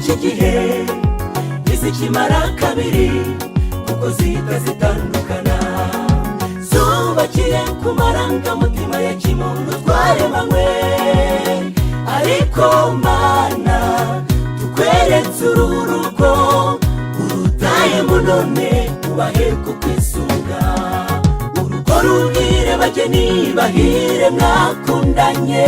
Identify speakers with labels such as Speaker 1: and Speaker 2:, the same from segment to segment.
Speaker 1: iki gihe ntizikimara kabiri kuko zihita zitandukana. Zubakiye ku marangamutima ya kimuntu twaremanywe, ariko Mana tukweretse uru rugo urutayemo none ubahe kukwisunga. Urugo ruhire bageni bahire mwakundanye,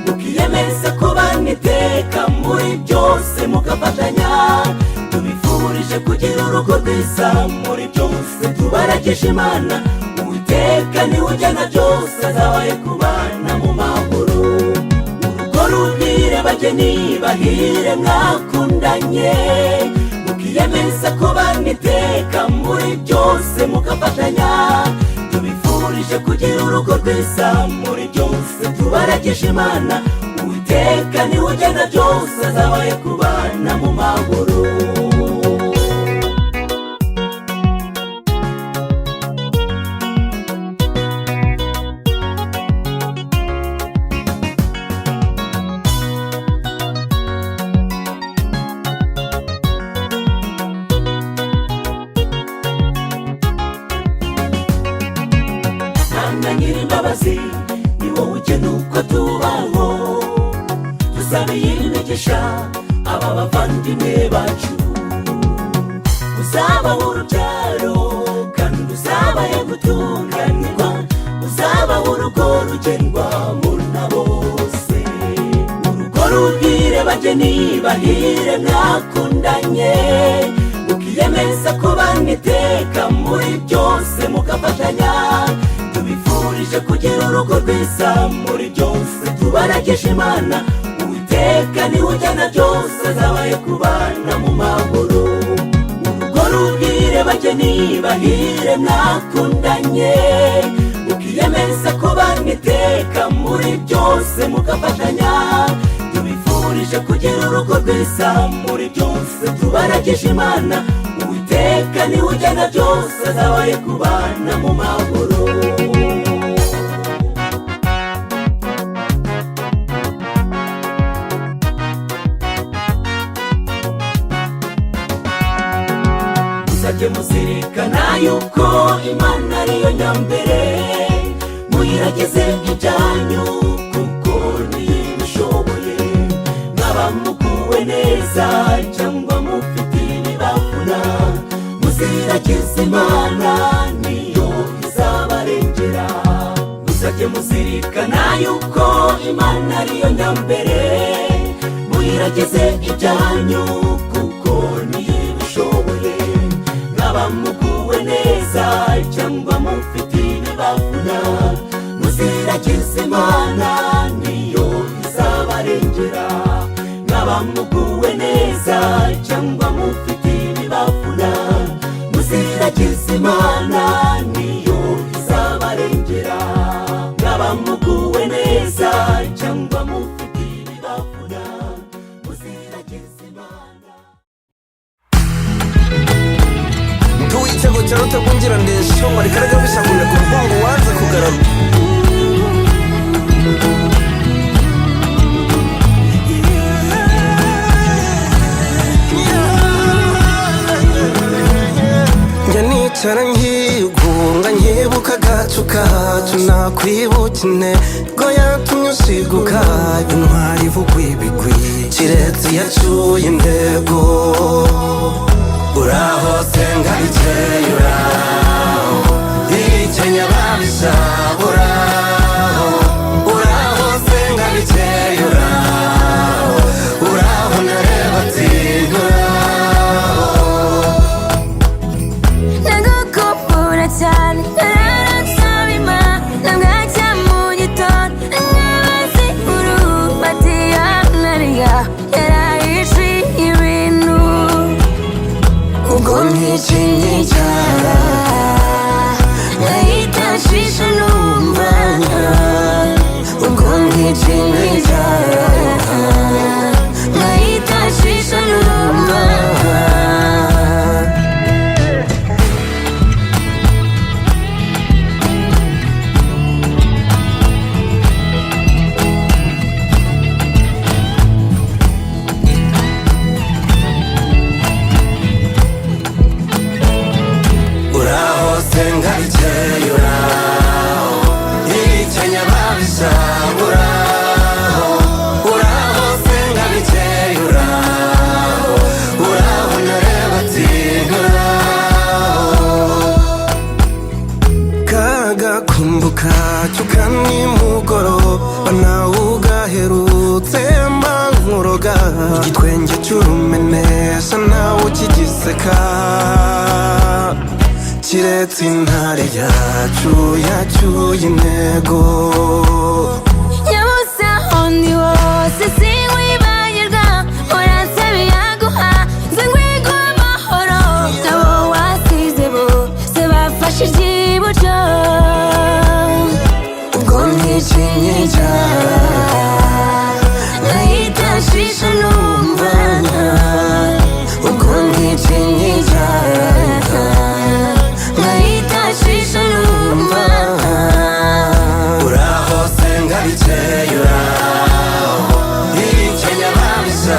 Speaker 1: mukiyemeza kubana iteka muri byose mugafatanya. Tubifurije kugira urugo rwiza muri byose, tubaragisha Imana Uwiteka niwe ujyana byose, azabahe kubana mu mahoro. Urugo ruhire bageni bahire mwakundanye, mukiyemeza kubana iteka muri byose mugafatanya. Tubifurije kugira urugo rwiza muri byose, tubaragisha Imana Uwiteka niwe ujyana byose, azabahe kubana mu mahoro. Mana nyir'imbabazi ni wowe ugena uko tubaho, dusabiye imigisha aba bavandimwe bacu. Uzabaha urubyaro kandi uzabahe gutunganirwa, uzabaha urugo rugendwamo na bose. Urugo ruhire bageni bahire mwakundanye, mukiyemeza kubana iteka muri byose mugafatanya. Tubifurije kugira urugo rwiza muri byose, tubaragisha Imana Uwiteka niwe ujyana byose, azabahe kubana mu mahoro. Urugo ruhire bageni bahire mwakundanye, mukiyemeza kubana iteka muri byose mugafatanya. Tubifurije kugira urugo rwiza muri byose, tubaragisha Imana Uwiteka niwe ujyana byose, azabahe kubana mu mahoro. Muzajye muzirikana yuko Imana ariyo nyambere, muyiragize ibyanyu kuko niyo ibishoboye. Mwaba muguwe neza cyangwa mufite ibibavuna, muziragize Imana niyo izabarengera. Muzajye muzirikana yuko Imana ariyo nyambere, muyiragize ibyanyu kuko niyo ibishoboye. Mwaba muguwe neza cyangwa mufite ibibavuna, muziragize Imana niyo izabarengera. Mwaba muguwe neza cyangwa mufite ibibavuna, muziragize Imana niyo izabarengera. Mwaba muguwe neza cyangwa mufite ibibavuna, muziragize Imana.
Speaker 2: Tuwitego cyaruta kungira ndesho marikaraga bisakunda ku mugongo wanze kugarama. Njya nicara nkigunga nkibuka agacu kacu, nakwibuka intego yatumye usiguka. Intwari ivugwa ibigwi kiretse yacuye intego. Uraho senga bikeye uraho, ikenya babisha uraho. Uraho senga bikeye uraho, uraho nareba ati uraho.
Speaker 3: Nagukumbura cyane naransaba Imana bwacya mu gitondo, nkabaza inkuru bati yanariya yarahishe ibintu. Ubwo ntikinyijara nkahita nshisha numva, ubwo ntikinyijara nkahita nshisha numva.
Speaker 2: ukacyuka nimugoroba nawe ugaherutse mbankuroga igitwenge cy'urumenesha nawe ukigiseka kiretse intare yacu yacyuye intego
Speaker 3: yabuze aho ndi hose sinkwibagirwa uransaba yaguha nze nguhe amahoro nabo wasize bose bafashe iby'iburyo ubwo ntikinyica nkahita nshisha numva ubwo ntikinyica nkahita nshisha numva
Speaker 2: uraho senga bikeye uraho ibikenya babisa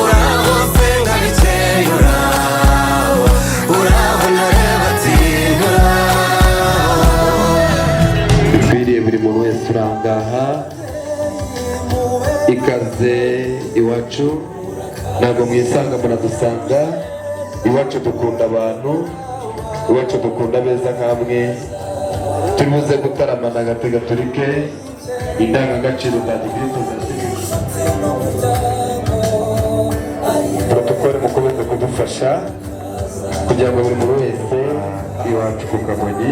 Speaker 2: uraho senga bikeye uraho nareba ati
Speaker 4: bikwiriye buri muntu wese urangaha ikaze iwacu ntabwo mwisanga muradusanga iwacu dukunda abantu iwacu dukunda beza nk'amwe turi buze gutaramana agati gaturike indangagaciro za gikristo protokole mukomeze kudufasha kugira ngo buri muntu wese iwacu ku Kamonyi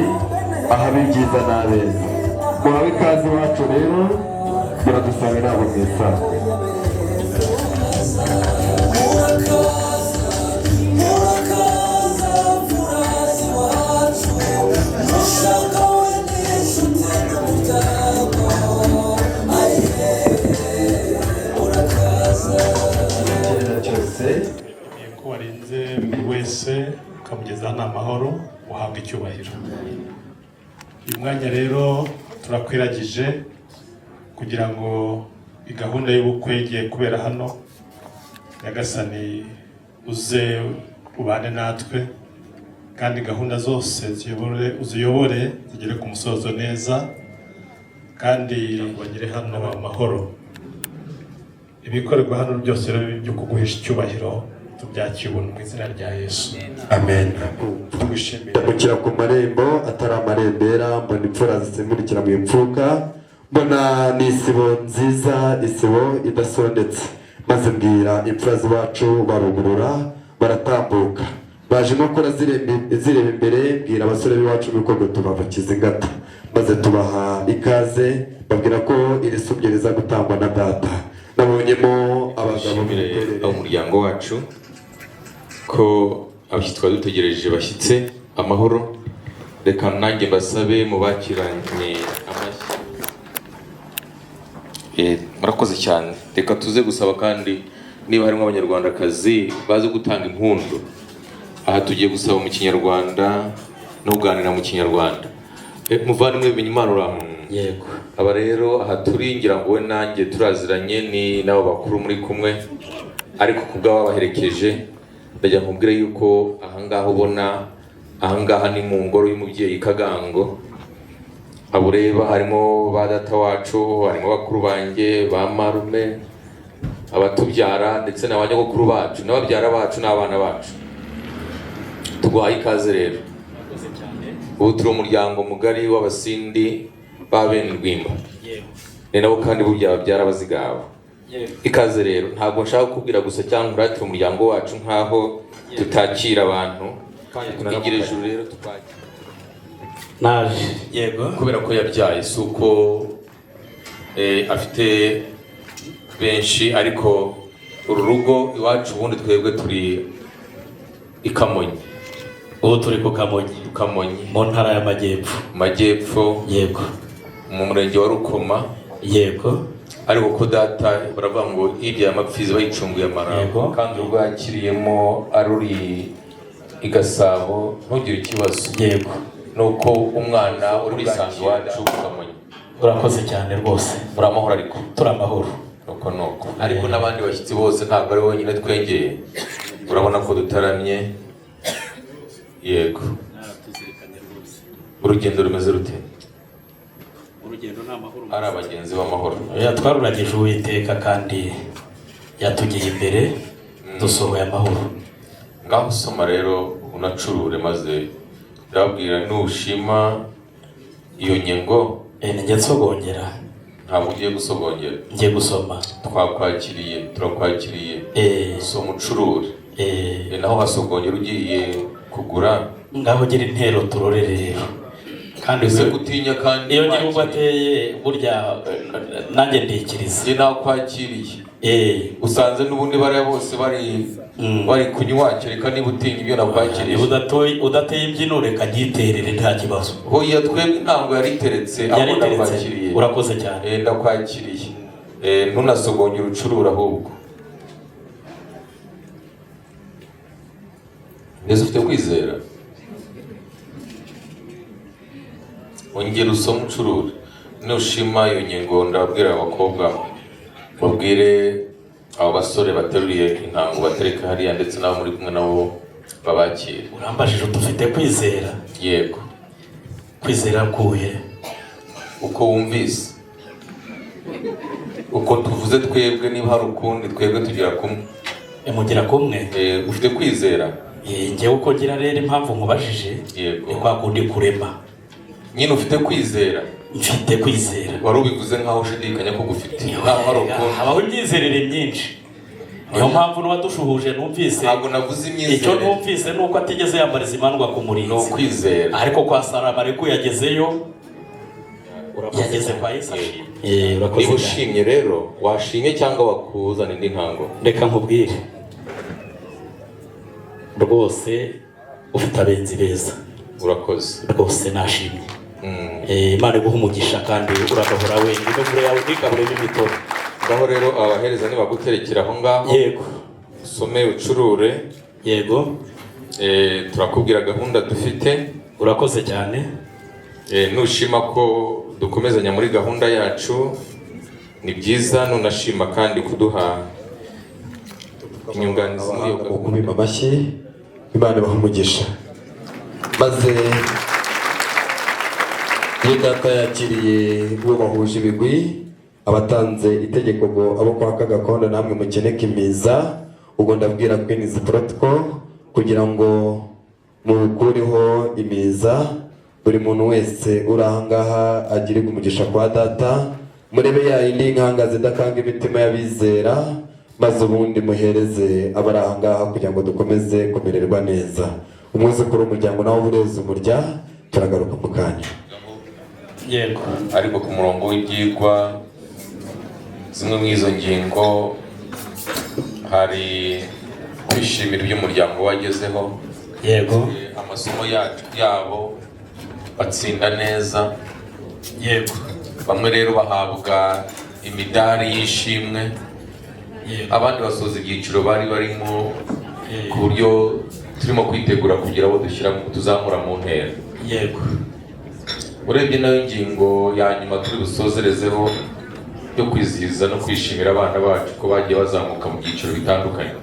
Speaker 4: ahabe ibyiza n'abeza muhawe ikaze iwacu rero muradusanga ntabwo mwisanga
Speaker 5: ko warinze buri wese ukamugezaho n'amahoro uhabwa icyubahiro. Uyu mwanya rero turakwiragije kugira ngo gahunda y'ubukwe igiye kubera hano Nyagasani uze ubane natwe kandi gahunda zose uziyobore zigere ku musozo neza kandi bagere hano amahoro. Ibikorerwa hano byose rero byo kuguhisha icyubahiro tubyakibona mu izina rya Yesu.
Speaker 4: amen.
Speaker 5: Tugushimira
Speaker 4: ndamukira ku marembo atari amarembera mbona imfura zisimburikira mu imfuka mbona n'isibo nziza isibo idasondetse maze mbwira imfura z'iwacu barugurura baratambuka baje no gukora zireba imbere mbwira abasore b'iwacu ibikorwa tubabakiza ingata maze tubaha ikaze babwira ko iri subye riza gutangwa na data nabonyemo abagabo
Speaker 6: umuryango wacu ko abashyitsi twari dutegereje bashyitse amahoro. Reka nanjye mbasabe mubakiranye amashyi. Murakoze cyane. Reka tuze gusaba kandi niba harimo abanyarwandakazi bazi gutanga impundu. Aha tugiye gusaba mu kinyarwanda no kuganira mu kinyarwanda. Muvandimwe Bimenyimana uraho?
Speaker 7: Yego.
Speaker 6: Aba rero aha turi ngira ngo we nanjye turaziranye ni nabo bakuru muri kumwe ariko kubwa babaherekeje ndajya nkubwire yuko ahangaha ubona ahangaha ni mu ngoro y'umubyeyi Kagango. Abo reba harimo ba data wacu, harimo bakuru banjye, ba marume, abatubyara ndetse n'abanyagukuru bacu n'ababyara bacu n'abana bacu. Tuguhaye ikaze rero. Ubu turi umuryango mugari w'abasindi ba bene Rwimba. Ni nabo kandi burya babyara abazigaba. Ikaze rero ntabwo nshaka kukubwira gusa cyangwa uratira umuryango wacu nkaho tutakira abantu. Twigira ijuru rero tukakira.
Speaker 7: Naje. Yego.
Speaker 6: Kubera ko yabyaye suko afite benshi ariko uru rugo iwacu ubundi twebwe turi i Kamonyi.
Speaker 7: Ubu turi ku Kamonyi. Mu ntara y'Amajyepfo.
Speaker 6: Majyepfo.
Speaker 7: Yego.
Speaker 6: Mu murenge wa Rukoma.
Speaker 7: Yego.
Speaker 6: Ariko ko data baravuga ngo ibya amapfizi bayicunguye amarambo kandi urwakiriyemo aruri i Gasabo ntugire ikibazo.
Speaker 7: Yego.
Speaker 6: Nuko umwana uri bisanzwe iwacu Kamonyi.
Speaker 7: Urakoze cyane rwose.
Speaker 6: Muri amahoro ariko.
Speaker 7: Turi amahoro.
Speaker 6: Nuko ariko n'abandi bashyitsi bose ntabwo ari wenyine twengeye. Urabona ko dutaramye. Yego. Urugendo rumeze rute?
Speaker 7: Urugendo ni amahoro.
Speaker 6: Ari abagenzi b'amahoro.
Speaker 7: Twaruragije Uwiteka kandi yatugiye imbere dusohoye amahoro.
Speaker 6: Ngaho usoma rero unacurure maze ndababwira nushima iyo nyengo
Speaker 7: njye nsogongera
Speaker 6: ntabwo ugiye gusogongera
Speaker 7: ngiye gusoma
Speaker 6: turakwakiriye soma ucurure naho hasogongera ugiye kugura
Speaker 7: ngaho gira intero turorere rero kandi
Speaker 6: ese gutinya kandi
Speaker 7: iyo ngiye ubateye burya nanjye ndikiriza
Speaker 6: njye nakwakiriye usanze n'ubundi bariya bose bari kunywa kereka niba utinya ibyo nakwakiriye
Speaker 7: udateye imbyino reka nyiterere nta kibazo
Speaker 6: hoya twebwe ntabwo yariteretse aho ndakwakiriye
Speaker 7: urakoze cyane
Speaker 6: ndakwakiriye ntunasogongere ucurura ahubwo neza ufite kwizera ongera usome ucurure nushima iyo nyengo ndababwira abakobwa babwire abo basore bateruriye intango batereka hariya ndetse n'abo muri kumwe nabo babakire.
Speaker 7: Urambajije dufite kwizera?
Speaker 6: Yego.
Speaker 7: Kwizera kuhe?
Speaker 6: Uko wumvise, uko tuvuze twebwe, niba hari ukundi twebwe tugira kumwe.
Speaker 7: Mugira kumwe?
Speaker 6: Ufite kwizera?
Speaker 7: Njyewe uko ngira rero impamvu nkubajije ni kwa kundi kurema.
Speaker 6: Nyine ufite kwizera?
Speaker 7: Mfite kwizera.
Speaker 6: Wari ubivuze nkaho ushidikanya ko gufite. Nkaho hari ukundi.
Speaker 7: Habaho imyizerere myinshi. Niyo mpamvu n'uwadushuhuje numvise.
Speaker 6: Ntabwo navuze imyizerere.
Speaker 7: Icyo numvise nuko atigeze yambariza imandwa ku murinzi.
Speaker 6: No kwizera.
Speaker 7: Ariko kwa Sarama ariko yagezeyo. Yageze kwa Yesu.
Speaker 6: Urakoze. Niba ushimye rero, washimye cyangwa wakuzana indi ntango?
Speaker 7: Reka nkubwire. Rwose ufite abenzi beza.
Speaker 6: Urakoze.
Speaker 7: Rwose nashimye. Imana iguha umugisha kandi uragahora wenyine kure yawe ntikabure n'imitobe.
Speaker 6: Ngaho rero abahereza nibaguterekera aho ngaho.
Speaker 7: Yego.
Speaker 6: Usome ucurure.
Speaker 7: Yego.
Speaker 6: Turakubwira gahunda dufite.
Speaker 7: Urakoze cyane.
Speaker 6: Nushima ko dukomezanya muri gahunda yacu ni byiza, nunashima kandi kuduha inyunganizi muri iyo
Speaker 4: gahunda. Amashyi Imana ibaha umugisha. Maze Data yakiriye uwo bahuje ibigwi, abatanze itegeko ngo abo kwa Kagakondo namwe mukeneke imiza, ubwo ndabwira Queen's Protocol kugira ngo mukuriho imiza, buri muntu wese uri ahangaha agire umugisha kwa Data, murebe ya indi nkanga zidakanga imitima y'abizera, maze ubundi muhereze abari ahangaha kugira ngo dukomeze kumererwa neza. Umwuzukuru w'umuryango nawe bureze umurya, turagaruka mu kanya.
Speaker 7: Yego.
Speaker 6: Ariko ku murongo w'ibyigwa zimwe mu izo ngingo hari kwishimira ibyo umuryango wagezeho.
Speaker 7: Yego.
Speaker 6: Amasomo yabo batsinda neza.
Speaker 7: Yego.
Speaker 6: Bamwe rero bahabwa imidari y'ishimwe. Abandi basoza ibyiciro bari barimo ku buryo turimo kwitegura kugira abo tuzamura mu ntera.
Speaker 7: Yego.
Speaker 6: Urebye nayo ingingo ya nyuma turi busozerezeho yo kwizihiza no kwishimira abana bacu ko bagiye bazamuka mu byiciro bitandukanye.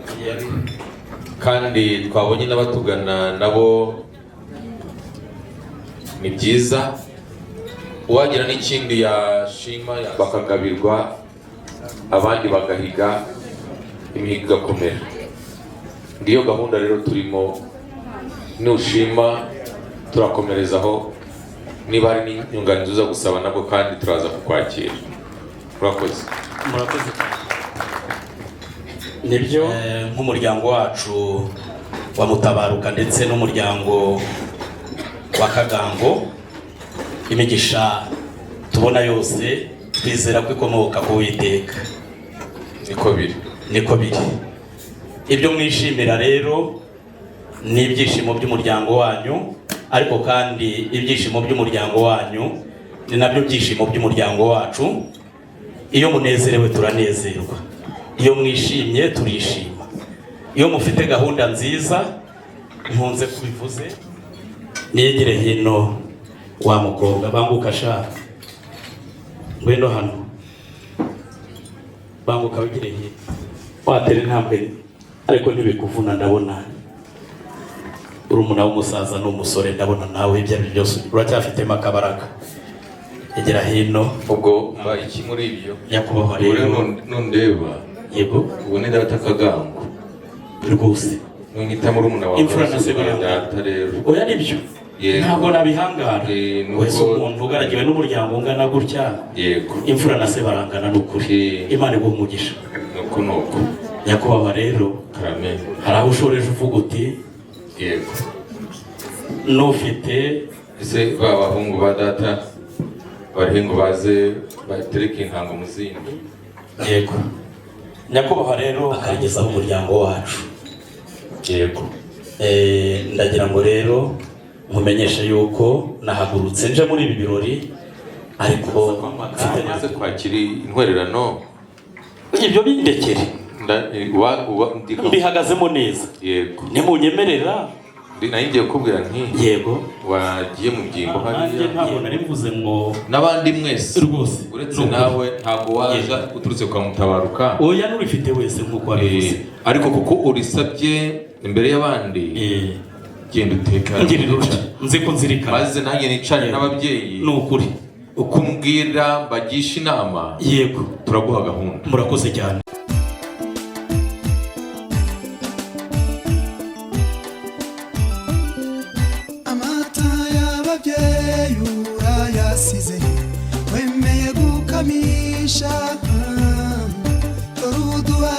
Speaker 6: Kandi twabonye n'abatugana nabo ni byiza, uwagira n'ikindi yashima bakagabirwa, abandi bagahiga imihigo igakomera. Ngiyo gahunda rero turimo, nushima turakomerezaho, niba hari n'inyunganizi uza gusaba nabwo kandi turaza kukwakira. Murakoze.
Speaker 7: Murakoze cyane. Nibyo nk'umuryango wacu wa Mutabaruka ndetse n'umuryango wa Kagango, imigisha tubona yose twizera ko ikomoka ku Uwiteka. Niko biri. Ibyo mwishimira rero ni ibyishimo by'umuryango wanyu, ariko kandi ibyishimo by'umuryango wanyu ni nabyo byishimo by'umuryango wacu. Iyo munezerewe turanezerwa, iyo mwishimye turishima, iyo mufite gahunda nziza nkunze kubivuze. Niyegere hino wa mukobwa, banguka sha, ngwino hano, banguka wigire hino, watere intambwe ariko ntibikuvuna. Ndabona uri umuna w'umusaza n'umusore, ndabona nawe ibyo ari byose uracyafitemo akabaraga. Egera hino.
Speaker 6: Ubwo mba iki muri ibyo
Speaker 7: nyakubahwa rero
Speaker 6: nundeba.
Speaker 7: Yego.
Speaker 6: Ubone Data Kagango
Speaker 7: rwose
Speaker 6: mwita muri umuna wawe
Speaker 7: imfura na se barangana oya nibyo ntabwo nabihangara wese umuntu ugaragiwe n'umuryango ungana gutya imfura na se barangana n'ukuri Imana iguha umugisha
Speaker 6: nuko
Speaker 7: nyakubahwa rero hari aho ushoreje uvuga uti
Speaker 6: yego
Speaker 7: n'ufite
Speaker 6: ese bahungu ba data barihingu baze batereka intango mu zindi
Speaker 7: yego nyakubahwa rero akagezaho umuryango wacu
Speaker 6: yego
Speaker 7: ndagira ngo rero nkumenyeshe yuko nahagurutse nje muri ibi birori ariko mfite
Speaker 6: maze kwakira intwererano
Speaker 7: ibyo bindekere mbihagazemo neza
Speaker 6: yego
Speaker 7: nimunyemerera
Speaker 6: ngiye kukubwira nti
Speaker 7: yego
Speaker 6: wagiye mu byimbo
Speaker 7: hariya ntabwo nari mvuze ngo
Speaker 6: n'abandi mwese
Speaker 7: rwose
Speaker 6: uretse nawe ntabwo waza uturutse kwa Mutabaruka
Speaker 7: oya n'urifite wese nk'uko wabivuze
Speaker 6: ariko kuko urisabye imbere y'abandi genda uteka
Speaker 7: nzi ko nzirikana
Speaker 6: maze nanjye nicane n'ababyeyi
Speaker 7: ni ukuri
Speaker 6: uko umbwira mbagisha inama
Speaker 7: yego
Speaker 6: turaguha gahunda
Speaker 7: murakoze cyane
Speaker 8: amata y'ababyeyi urayasize wemeye gukamisha uruduha